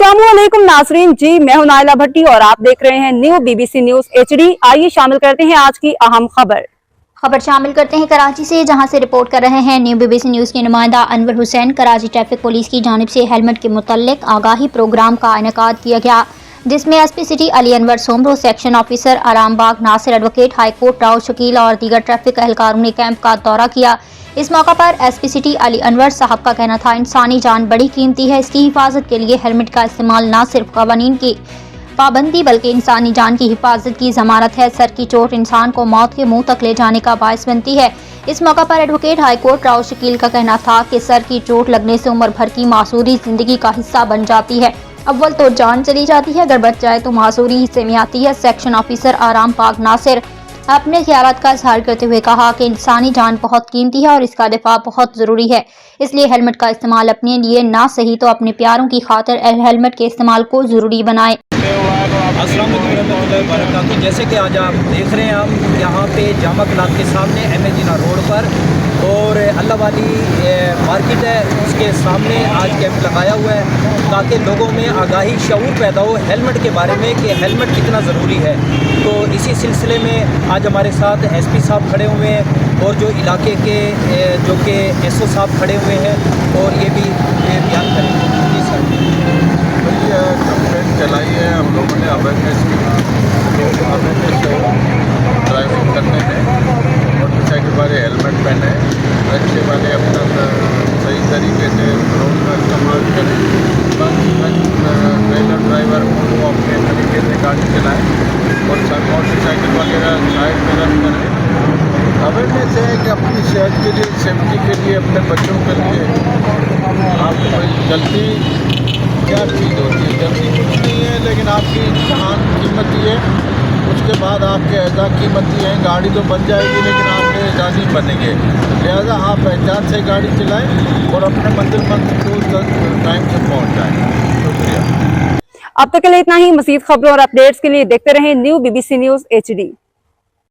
अस्सलामुअलैकुम नाजरीन जी, मैं हूं नाइला भट्टी और आप देख रहे हैं न्यू BBC न्यूज HD। आइए शामिल करते हैं आज की अहम खबर शामिल करते हैं कराची से, जहां से रिपोर्ट कर रहे हैं न्यू BBC न्यूज़ के नुमाइंदा अनवर हुसैन। कराची ट्रैफिक पुलिस की जानिब से हेलमेट के मुतल्लिक आगाही प्रोग्राम का इनेकाद किया गया, जिसमें SP city Ali Anwar Soomro, section officer Arambagh Nasir, advocate high court Rao Shakeel और दीगर ट्रैफिक एहलकारों ने कैंप का दौरा किया। इस मौका पर SP सिटी अली अनवर साहब का कहना था, इंसानी जान बड़ी कीमती है, इसकी हिफाजत के लिए हेलमेट का इस्तेमाल न सिर्फ कवानीन की पाबंदी बल्कि इंसानी जान की हिफाजत की जमानत है। सर की चोट इंसान को मौत के मुंह तक ले जाने का बायस बनती है। इस मौका पर advocate high court Rao Shakeel का कहना था कि सर की चोट लगने से उम्र भर की मासूरी जिंदगी का हिस्सा बन जाती है। अव्वल तो जान चली जाती है, अगर बच जाए तो मासूरी हिस्से में आती है। सेक्शन ऑफिसर आराम पाक नासिर अपने ख्यालात का इजहार करते हुए कहा कि इंसानी जान बहुत कीमती है और इसका दिफा बहुत जरूरी है, इसलिए हेलमेट का इस्तेमाल अपने लिए ना सही तो अपने प्यारों की खातिर हेलमेट के इस्तेमाल को जरूरी बनाएं। अस्सलाम वालेकुम रहमतुल्लाहि व बरकातहू। जैसे कि आज आप देख रहे हैं, हम यहाँ पे जामा क्लास के सामने MA जिना रोड पर और अल्लाह वाली मार्केट है, उसके सामने आज कैंप लगाया हुआ है ताकि लोगों में आगाही शऊर पैदा हो हेलमेट के बारे में कि हेलमेट कितना ज़रूरी है। तो इसी सिलसिले में आज हमारे साथ SP साहब खड़े हुए हैं और जो इलाके के जो कि SO साहब खड़े हुए हैं और ये भी बयान करेंगे। जी सर। कैंपेन चलाई है हम लोगों ने अवेयरनेस की, ड्राइविंग करने में मोटरसाइकिल वाले हेलमेट पहने, रिक्शे वाले अपना सही तरीके से रोड का इस्तेमाल करें, ट्रेलर ड्राइवर वो अपने तरीके से गाड़ी चलाएं और मोटरसाइकिल वगैरह साइड में रन करें। अवेयरनेस है कि अपनी सेहत के लिए, सेफ्टी के लिए, अपने बच्चों के लिए आप जल्दी क्या चीज़ होती है, जल्दी कुछ नहीं है, लेकिन आपकी जान कीमती है, उसके बाद आपके एजा कीमती हैं। गाड़ी तो बन जाएगी लेकिन आपके एजा नहीं बनेंगे, लिहाजा आप एहतियात से गाड़ी चलाएं और अपने मंजिल पर टाइम से पहुंच जाएं। शुक्रिया। अब तक के लिए इतना ही। मज़ीद खबरों और अपडेट्स के लिए देखते रहें न्यू BBC न्यूज HD।